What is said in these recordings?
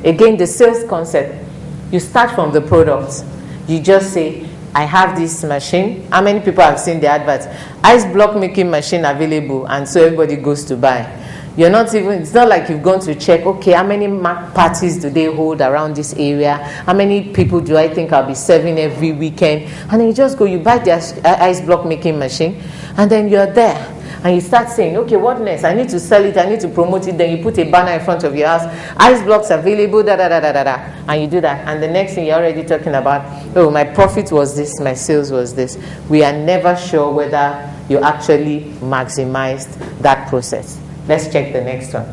Again, the sales concept. You start from the product. You just say, I have this machine. How many people have seen the adverts? Ice block making machine available, and so everybody goes to buy. You're not even, it's not like you've gone to check, okay, how many parties do they hold around this area? How many people do I think I'll be serving every weekend? And then you just go, you buy the ice block making machine, and then you're there. And you start saying, okay, what next? I need to sell it, I need to promote it. Then you put a banner in front of your house, ice blocks available, da da da da da da. And you do that. And the next thing you're already talking about, oh, my profit was this, my sales was this. We are never sure whether you actually maximized that process. Let's check the next one.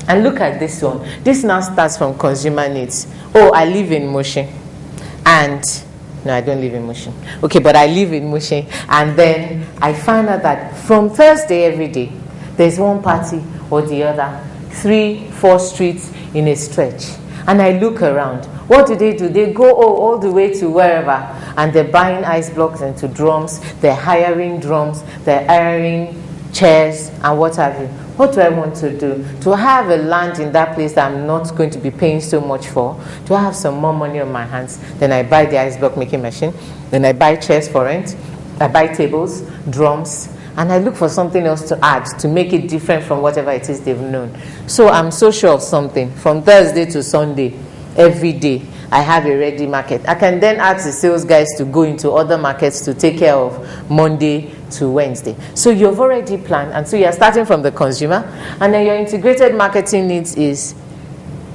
And look at this one. This now starts from consumer needs. Oh, I live in Mushin. And no, I don't live in Mushin. Okay, but I live in Mushin. And then I find out that from Thursday every day, there's one party or the other, 3-4 streets in a stretch. And I look around. What do? They go all the way to wherever. And they're buying ice blocks into drums. They're hiring drums. They're hiring chairs and what have you. What do I want to do? To have a land in that place that I'm not going to be paying so much for, to have some more money on my hands, then I buy the ice block making machine, then I buy chairs for rent, I buy tables, drums, and I look for something else to add to make it different from whatever it is they've known. So I'm so sure of something. From Thursday to Sunday, every day, I have a ready market. I can then ask the sales guys to go into other markets to take care of Monday to Wednesday. So you've already planned, and so you're starting from the consumer, and then your integrated marketing needs is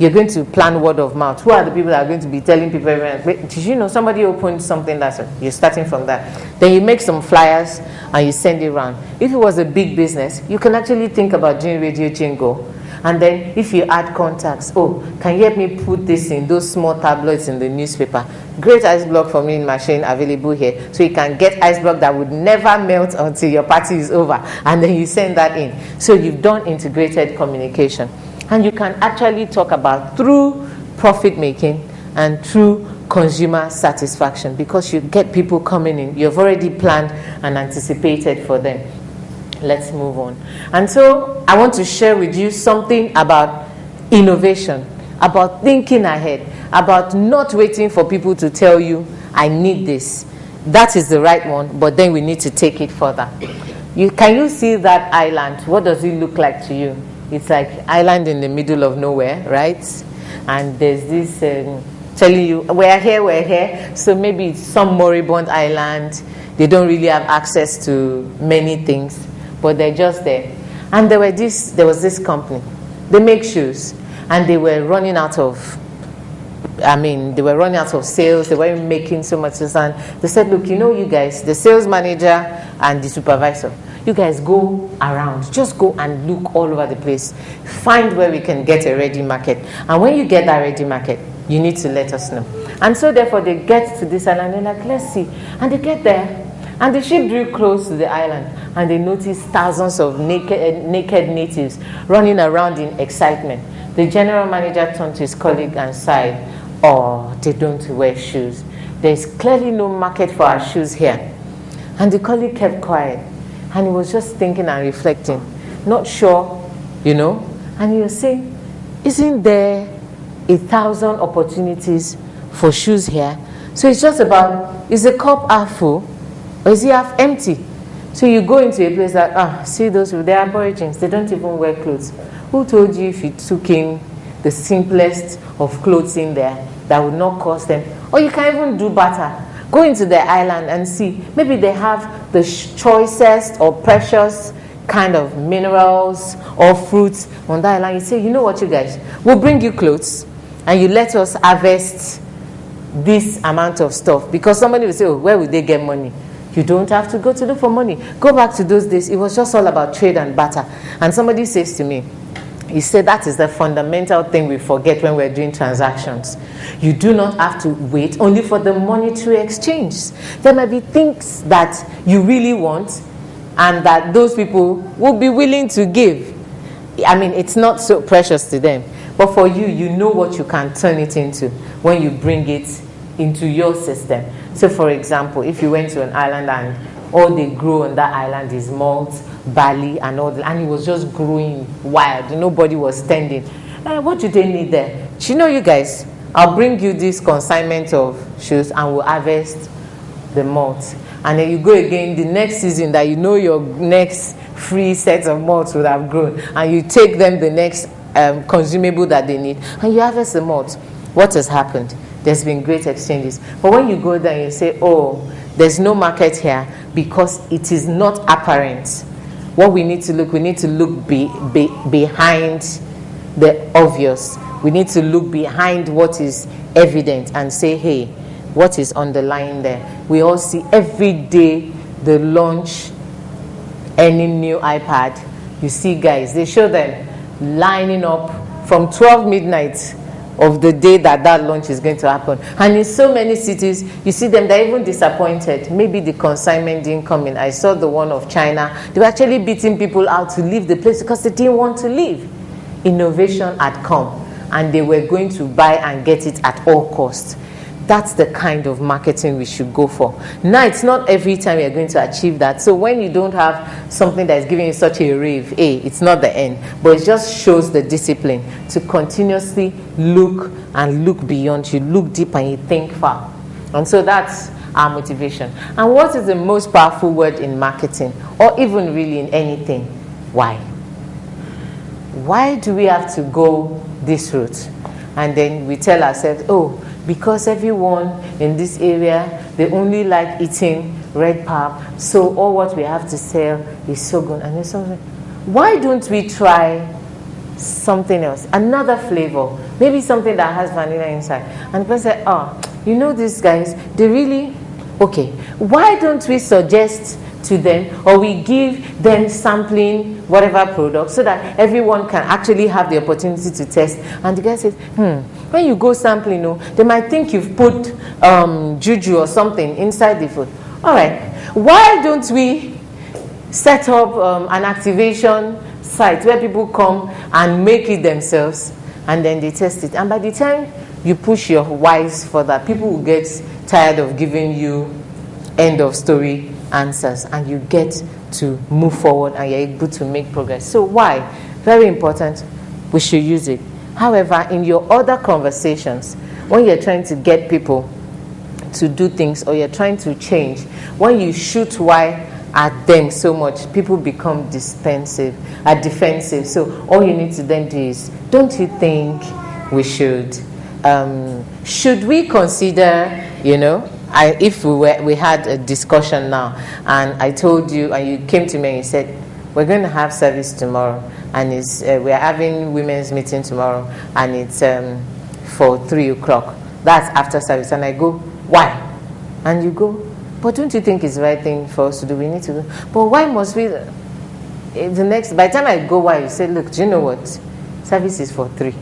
you're going to plan word of mouth. Who are the people that are going to be telling people, did you know somebody opened something that's, you're starting from that. Then you make some flyers and you send it around. If it was a big business, you can actually think about doing radio jingle. And then if you add contacts, oh, can you help me put this in those small tablets in the newspaper? Great ice block for me in machine available here. So you can get ice block that would never melt until your party is over. And then you send that in. So you've done integrated communication. And you can actually talk about through profit making and through consumer satisfaction, because you get people coming in. You've already planned and anticipated for them. Let's move on. And so I want to share with you something about innovation, about thinking ahead, about not waiting for people to tell you, I need this. That is the right one, but then we need to take it further. Can you see that island? What does it look like to you? It's like island in the middle of nowhere, right? And there's this telling you, we're here. So maybe it's some moribund island. They don't really have access to many things, but they're just there. And there was this company. They make shoes, and they were running out of sales. They weren't making so much sense. And they said, look, you guys, the sales manager and the supervisor, you guys go around. Just go and look all over the place. Find where we can get a ready market. And when you get that ready market, you need to let us know. And so therefore they get to this island and they're like, let's see. And they get there. And the ship drew close to the island, and they noticed thousands of naked natives running around in excitement. The general manager turned to his colleague and sighed, oh, they don't wear shoes. There's clearly no market for our shoes here. And the colleague kept quiet, and he was just thinking and reflecting, not sure, and he was saying, isn't there 1,000 opportunities for shoes here? So it's just about, is the cup half full? Or is it half empty? So you go into a place that, see those people, they're aborigines, they don't even wear clothes. Who told you if you took in the simplest of clothes in there, that would not cost them? Or you can even do better. Go into the island and see. Maybe they have the choicest or precious kind of minerals or fruits on that island. You say, you know what, you guys, we'll bring you clothes and you let us harvest this amount of stuff. Because somebody will say, oh, where would they get money? You don't have to go to look for money. Go back to those days. It was just all about trade and barter. And somebody says to me, he said that is the fundamental thing we forget when we're doing transactions. You do not have to wait only for the money to exchange. There might be things that you really want and that those people will be willing to give. I mean, it's not so precious to them. But for you, you know what you can turn it into when you bring it into your system. So for example, if you went to an island and all they grow on that island is malt, barley, and all that, and it was just growing wild, nobody was standing. What do they need there? you know, you guys, I'll bring you this consignment of shoes and we'll harvest the malt. And then you go again the next season that you know your next free set of malts would have grown, and you take them the next consumable that they need, and you harvest the malt. What has happened? There's been great exchanges. But when you go there and you say, oh, there's no market here because it is not apparent. What we need to look behind the obvious. We need to look behind what is evident and say, hey, what is underlying there? We all see every day the launch any new iPad. You see guys, they show them lining up from 12 midnight of the day that launch is going to happen. And in so many cities, you see them, they're even disappointed. Maybe the consignment didn't come in. I saw the one of China. They were actually beating people out to leave the place because they didn't want to leave. Innovation had come, and they were going to buy and get it at all costs. That's the kind of marketing we should go for. Now, it's not every time you're going to achieve that. So when you don't have something that is giving you such a rave, it's not the end. But it just shows the discipline to continuously look and look beyond. You look deep and you think far. And so that's our motivation. And what is the most powerful word in marketing, or even really in anything? Why? Why do we have to go this route? And then we tell ourselves, oh, because everyone in this area, they only like eating red pap, so all what we have to sell is so good. And there's something. Why don't we try something else, another flavor, maybe something that has vanilla inside? And the person said, oh, you know these guys, they really, okay, why don't we suggest to them, or we give them sampling whatever product so that everyone can actually have the opportunity to test? And the guy says, when you go sampling, they might think you've put juju or something inside the food. All right, why don't we set up an activation site where people come and make it themselves, and then they test it, and by the time you push your whys further, people will get tired of giving you end of story answers, and you get to move forward and you're able to make progress. So why? Very important. We should use it. However, in your other conversations, when you're trying to get people to do things, or you're trying to change, when you shoot why at them so much, people become defensive. So all you need to then do is, don't you think we should we consider, if we had a discussion now, and I told you, and you came to me and you said, we're going to have service tomorrow, and we're having women's meeting tomorrow, and it's for 3 o'clock. That's after service. And I go, why? And you go, but don't you think it's the right thing for us to do? We need to do. But why must we? By the time I go, why? You say, look, do you know what? Service is for 3.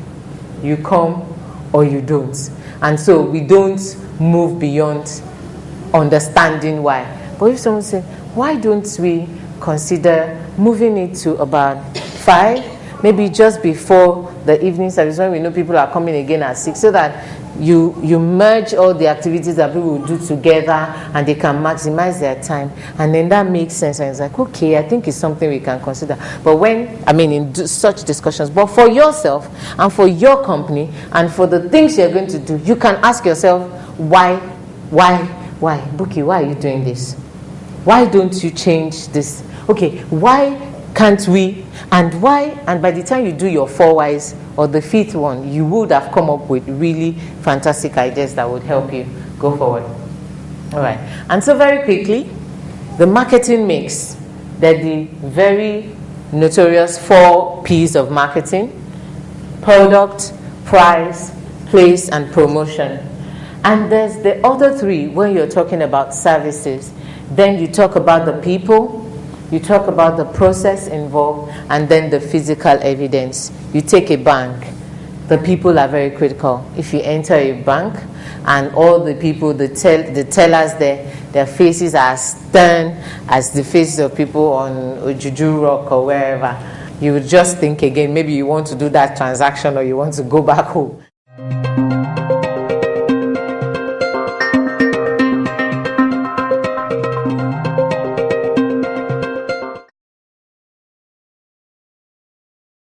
You come or you don't. And so we don't move beyond understanding why. But if someone says, why don't we consider moving it to about 5, maybe just before the evening service, when we know people are coming again at 6, so that you merge all the activities that people will do together and they can maximize their time, and then that makes sense, and it's like, okay, I think it's something we can consider. But in such discussions, but for yourself and for your company and for the things you're going to do, you can ask yourself, why, Buki, why are you doing this? Why don't you change this? Okay, why can't we? And why? And by the time you do your 4 whys, or the 5th one, you would have come up with really fantastic ideas that would help you go forward. All right. And so very quickly, the marketing mix. They're the very notorious 4 P's of marketing: product, price, place, and promotion. And there's the other 3 when you're talking about services. Then you talk about the people, you talk about the process involved, and then the physical evidence. You take a bank. The people are very critical. If you enter a bank and all the people, the tellers there, their faces are stern as the faces of people on Ojuju Rock or wherever, you would just think again, maybe you want to do that transaction or you want to go back home.